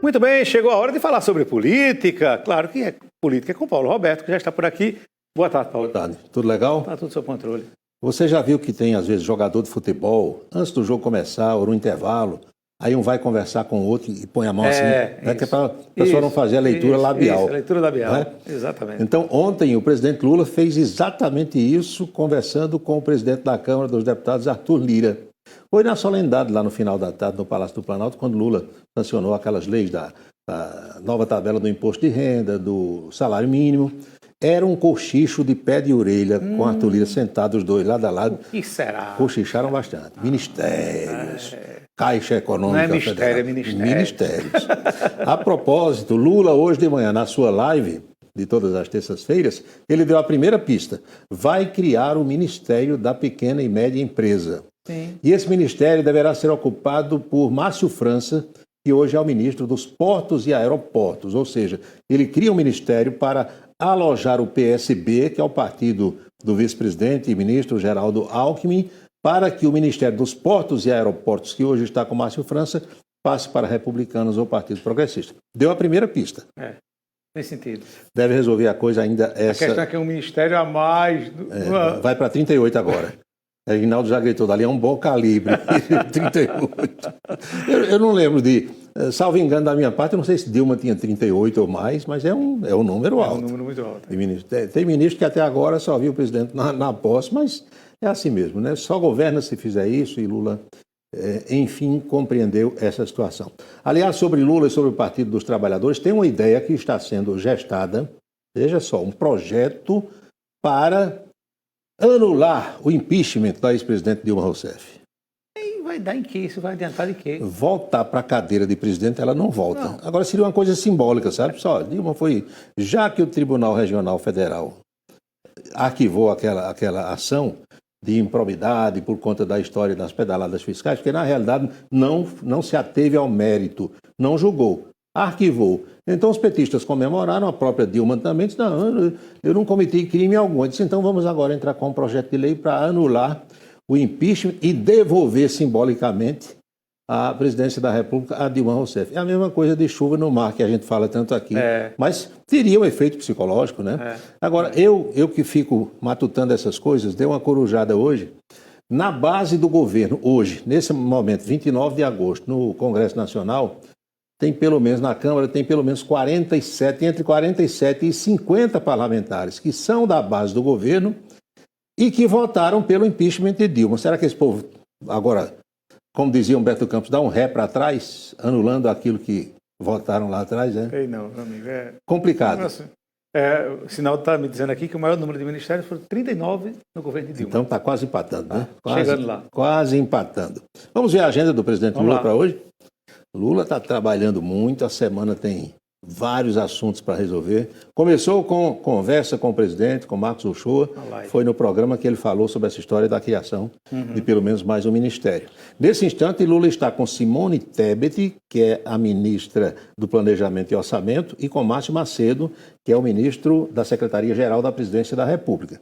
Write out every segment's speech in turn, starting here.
Muito bem, chegou a hora de falar sobre política. Claro que é política com Paulo Roberto, que já está por aqui. Boa tarde, Paulo. Boa tarde. Tudo legal? Está tudo sob controle. Você já viu que tem, às vezes, jogador de futebol, antes do jogo começar, ou no intervalo, aí um vai conversar com o outro e põe a mão assim, né, que é para a pessoa não fazer a leitura labial. Isso, a leitura labial, né? Exatamente. Então, ontem, o presidente Lula fez exatamente isso, conversando com o presidente da Câmara dos Deputados, Arthur Lira. Foi na solenidade, lá no final da tarde, no Palácio do Planalto, quando Lula sancionou aquelas leis da nova tabela do imposto de renda, do salário mínimo. Era um cochicho de pé de orelha, com Arthur Lira sentado, os dois lado a lado. O que será? Cochicharam bastante. Ministérios, Caixa Econômica Não é mistério, Federal. é ministério. Ministérios. A propósito, Lula, hoje de manhã, na sua live de todas as terças-feiras, ele deu a primeira pista. Vai criar o Ministério da Pequena e Média Empresa. Sim. E esse ministério deverá ser ocupado por Márcio França, que hoje é o ministro dos Portos e Aeroportos. Ou seja, ele cria um ministério para alojar o PSB, que é o partido do vice-presidente e ministro Geraldo Alckmin, para que o Ministério dos Portos e Aeroportos, que hoje está com Márcio França, passe para republicanos ou Partido Progressista. Deu a primeira pista. Nesse sentido. Deve resolver a coisa ainda essa... A questão é que é um ministério a mais... vai para 38 agora. Reginaldo já gritou, dali é um bom calibre, 38. Eu não lembro de, salvo engano da minha parte, eu não sei se Dilma tinha 38 ou mais, mas é um número alto. É um número muito alto. Tem ministro que até agora só viu o presidente na posse, mas é assim mesmo, né? Só governa se fizer isso e Lula, enfim, compreendeu essa situação. Aliás, sobre Lula e sobre o Partido dos Trabalhadores, tem uma ideia que está sendo gestada, veja só, um projeto para anular o impeachment da ex-presidente Dilma Rousseff. E vai dar em quê? Isso vai adiantar em quê? Voltar para a cadeira de presidente, ela não volta. Não. Agora seria uma coisa simbólica, sabe? Só, Dilma foi... Já que o Tribunal Regional Federal arquivou aquela ação de improbidade por conta da história das pedaladas fiscais, porque na realidade não se ateve ao mérito, não julgou, arquivou. Então os petistas comemoraram, a própria Dilma também disse, não, eu não cometi crime algum. Eu disse, então vamos agora entrar com um projeto de lei para anular o impeachment e devolver simbolicamente a presidência da República a Dilma Rousseff. É a mesma coisa de chuva no mar que a gente fala tanto aqui, mas teria um efeito psicológico, né? Agora, eu que fico matutando essas coisas, dei uma corujada hoje, na base do governo, hoje, nesse momento, 29 de agosto, no Congresso Nacional, tem pelo menos, na Câmara, tem pelo menos 47, entre 47 e 50 parlamentares que são da base do governo e que votaram pelo impeachment de Dilma. Será que esse povo, agora, como dizia Humberto Campos, dá um ré para trás, anulando aquilo que votaram lá atrás? Sei não, amigo. Complicado. Nossa, o sinal está me dizendo aqui que o maior número de ministérios foram 39 no governo de Dilma. Então está quase empatando, né? Chegando lá. Quase empatando. Vamos ver a agenda do presidente Lula para hoje? Lula está trabalhando muito, a semana tem vários assuntos para resolver. Começou com conversa com o presidente, com Marcos Uchoa. Foi no programa que ele falou sobre essa história da criação de pelo menos mais um ministério. Nesse instante, Lula está com Simone Tebet, que é a ministra do Planejamento e Orçamento, e com Márcio Macedo, que é o ministro da Secretaria-Geral da Presidência da República.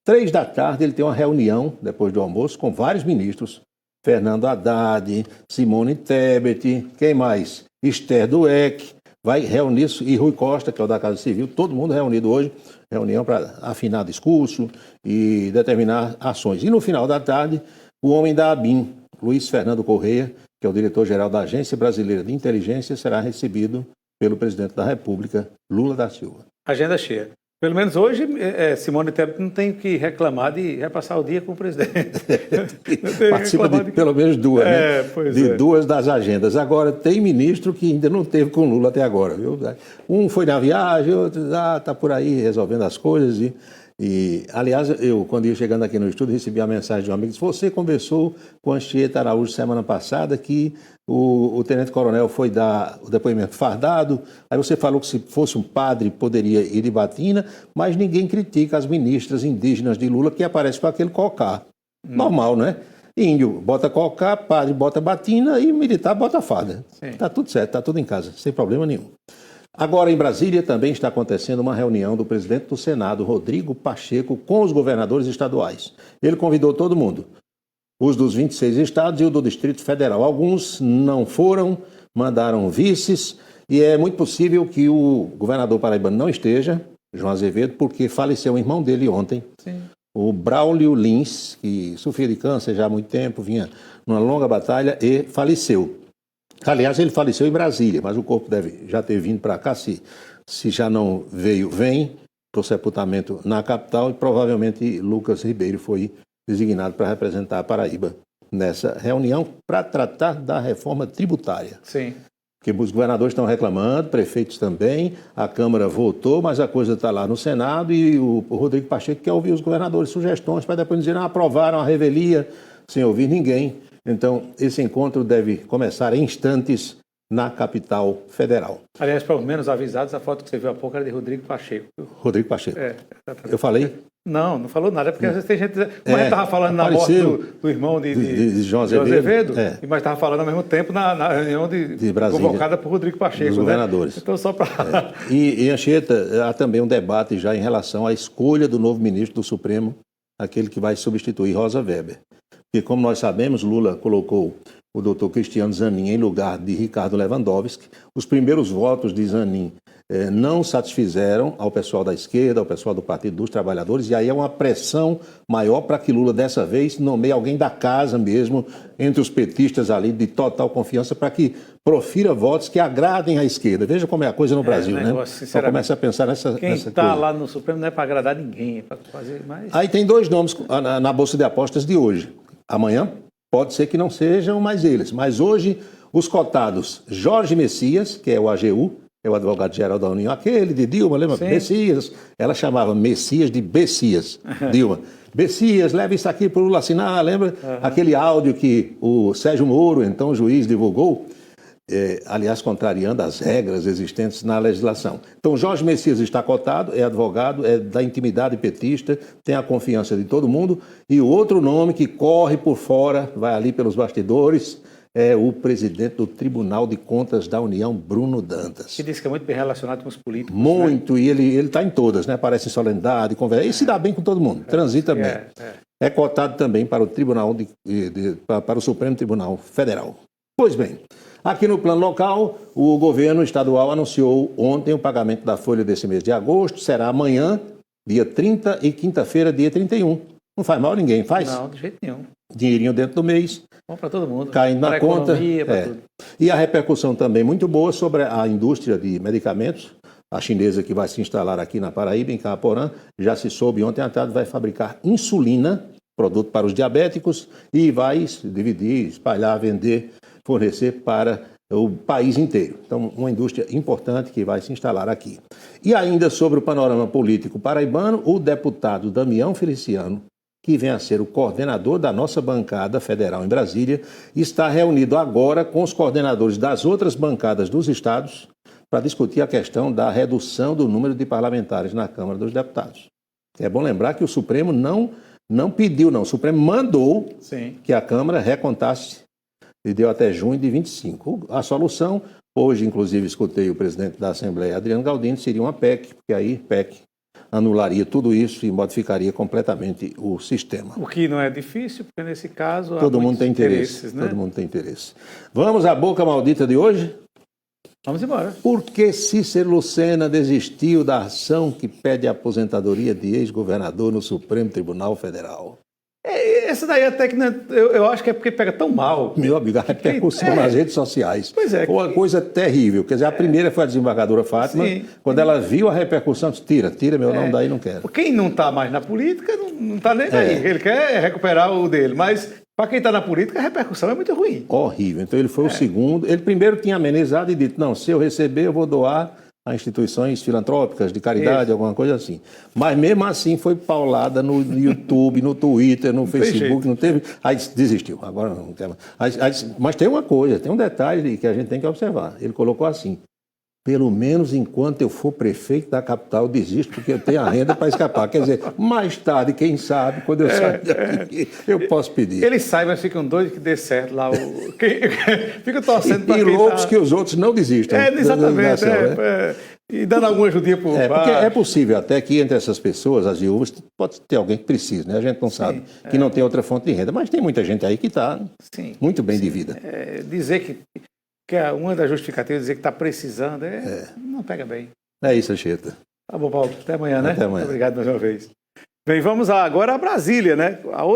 3 da tarde, ele tem uma reunião, depois do almoço, com vários ministros. Fernando Haddad, Simone Tebet, quem mais? Esther Dweck, vai reunir, e Rui Costa, que é o da Casa Civil, todo mundo reunido hoje, reunião para afinar discurso e determinar ações. E no final da tarde, o homem da ABIN, Luiz Fernando Correia, que é o diretor-geral da Agência Brasileira de Inteligência, será recebido pelo presidente da República, Lula da Silva. Agenda cheia. Pelo menos hoje, Simone Tebet não tem que reclamar de repassar o dia com o presidente. Participa de pelo menos duas, né? Duas das agendas. Agora, tem ministro que ainda não teve com Lula até agora, viu? Um foi na viagem, outro está por aí resolvendo as coisas. Aliás, eu, quando ia chegando aqui no estúdio, recebi a mensagem de um amigo, disse, você conversou com a Anchieta Araújo semana passada que o tenente-coronel foi dar o depoimento fardado, aí você falou que se fosse um padre poderia ir de batina, mas ninguém critica as ministras indígenas de Lula que aparecem com aquele cocá. Normal, né? Índio bota cocá, padre bota batina e militar bota farda. Está tudo certo, está tudo em casa, sem problema nenhum. Agora, em Brasília, também está acontecendo uma reunião do presidente do Senado, Rodrigo Pacheco, com os governadores estaduais. Ele convidou todo mundo, os dos 26 estados e o do Distrito Federal. Alguns não foram, mandaram vices, e é muito possível que o governador paraibano não esteja, João Azevedo, porque faleceu o irmão dele ontem, Sim. o Braulio Lins, que sofria de câncer já há muito tempo, vinha numa longa batalha e faleceu. Aliás, ele faleceu em Brasília, mas o corpo deve já ter vindo para cá. Se já não veio, vem para o sepultamento na capital, e provavelmente Lucas Ribeiro foi designado para representar a Paraíba nessa reunião para tratar da reforma tributária. Sim. Porque os governadores estão reclamando, prefeitos também, a Câmara votou, mas a coisa está lá no Senado e o Rodrigo Pacheco quer ouvir os governadores sugestões para depois dizer, aprovaram a revelia sem ouvir ninguém. Então, esse encontro deve começar em instantes na capital federal. Aliás, para os menos avisados, a foto que você viu há pouco era de Rodrigo Pacheco. Rodrigo Pacheco. Exatamente. Eu falei? Não falou nada, porque às vezes tem gente... Como a gente estava falando na morte do irmão de João Azevedo, mas estava falando ao mesmo tempo na reunião de convocada por Rodrigo Pacheco. Dos governadores. Né? Então, só para... E, Anchieta, há também um debate já em relação à escolha do novo ministro do Supremo, aquele que vai substituir Rosa Weber. Porque, como nós sabemos, Lula colocou o doutor Cristiano Zanin em lugar de Ricardo Lewandowski. Os primeiros votos de Zanin não satisfizeram ao pessoal da esquerda, ao pessoal do Partido dos Trabalhadores, e aí é uma pressão maior para que Lula, dessa vez, nomeie alguém da casa mesmo, entre os petistas ali, de total confiança, para que profira votos que agradem à esquerda. Veja como é a coisa no Brasil, né? Então começa a pensar nessa Quem está lá no Supremo não é para agradar ninguém, é para fazer mais... Aí tem dois nomes na Bolsa de Apostas de hoje. Amanhã pode ser que não sejam mais eles, mas hoje os cotados Jorge Messias, que é o AGU, é o advogado-geral da União, aquele de Dilma, lembra? Sim. Messias, ela chamava Messias de Bessias, Dilma. Bessias, leva isso aqui para o Lula assinar, lembra? Aquele áudio que o Sérgio Moro, então juiz, divulgou, aliás, contrariando as regras existentes na legislação. Então, Jorge Messias está cotado, é advogado, é da intimidade petista, tem a confiança de todo mundo. E o outro nome que corre por fora, vai ali pelos bastidores, é o presidente do Tribunal de Contas da União, Bruno Dantas. Que diz que é muito bem relacionado com os políticos. Muito, né? E ele está em todas, né? Aparece em solenidade, conversa, e se dá bem com todo mundo, transita bem. É cotado também para o Tribunal para o Supremo Tribunal Federal. Pois bem, aqui no plano local, o governo estadual anunciou ontem o pagamento da folha desse mês de agosto, será amanhã, dia 30, e quinta-feira, dia 31. Não faz mal a ninguém, faz? Não, de jeito nenhum. Dinheirinho dentro do mês. Bom para todo mundo. Caindo na conta. Tudo. E a repercussão também muito boa sobre a indústria de medicamentos. A chinesa que vai se instalar aqui na Paraíba, em Caaporã, já se soube ontem à tarde, vai fabricar insulina, produto para os diabéticos, e vai dividir, espalhar, vender, fornecer para o país inteiro. Então, uma indústria importante que vai se instalar aqui. E ainda sobre o panorama político paraibano, o deputado Damião Feliciano, que vem a ser o coordenador da nossa bancada federal em Brasília, está reunido agora com os coordenadores das outras bancadas dos estados para discutir a questão da redução do número de parlamentares na Câmara dos Deputados. É bom lembrar que o Supremo não pediu, não. O Supremo mandou que a Câmara recontasse e deu até junho de 25. A solução, hoje inclusive escutei o presidente da Assembleia, Adriano Galdino, seria uma PEC, porque aí PEC anularia tudo isso e modificaria completamente o sistema. O que não é difícil, porque nesse caso todo mundo tem interesse, né? Todo mundo tem interesse. Vamos à boca maldita de hoje? Vamos embora. Por que Cícero Lucena desistiu da ação que pede a aposentadoria de ex-governador no Supremo Tribunal Federal? Essa daí até que eu acho que é porque pega tão mal. Meu amigo, a repercussão nas redes sociais. Pois é. Foi uma coisa terrível. Quer dizer, a primeira foi a desembargadora Fátima. Sim. Quando ela viu a repercussão, disse, tira meu nome daí, não quero. Quem não está mais na política não está nem aí. Ele quer recuperar o dele, mas para quem está na política a repercussão é muito ruim. Horrível. Então ele foi o segundo. Ele primeiro tinha amenizado e dito, não, se eu receber eu vou doar a instituições filantrópicas, de caridade, alguma coisa assim. Mas mesmo assim foi paulada no YouTube, no Twitter, no Facebook, não teve... Aí desistiu, agora não quer mais. Mas tem uma coisa, tem um detalhe que a gente tem que observar. Ele colocou assim, pelo menos enquanto eu for prefeito da capital, eu desisto, porque eu tenho a renda para escapar. Quer dizer, mais tarde, quem sabe, quando eu sair daqui, eu posso pedir. Eles saem, mas ficam doidos que dê certo lá. Fica torcendo para quem loucos que os outros não desistam. Exatamente. e dando alguma ajudinha por porque é possível até que entre essas pessoas, as viúvas, pode ter alguém que precise, né? A gente não sabe, que não tem outra fonte de renda, mas tem muita gente aí que está muito bem de vida. Dizer que uma das justificativas é dizer que está precisando, não pega bem. É isso, Anchieta. Tá bom, Paulo. Até amanhã, né? Até amanhã. Muito obrigado mais uma vez. Bem, vamos agora a Brasília, né? A outra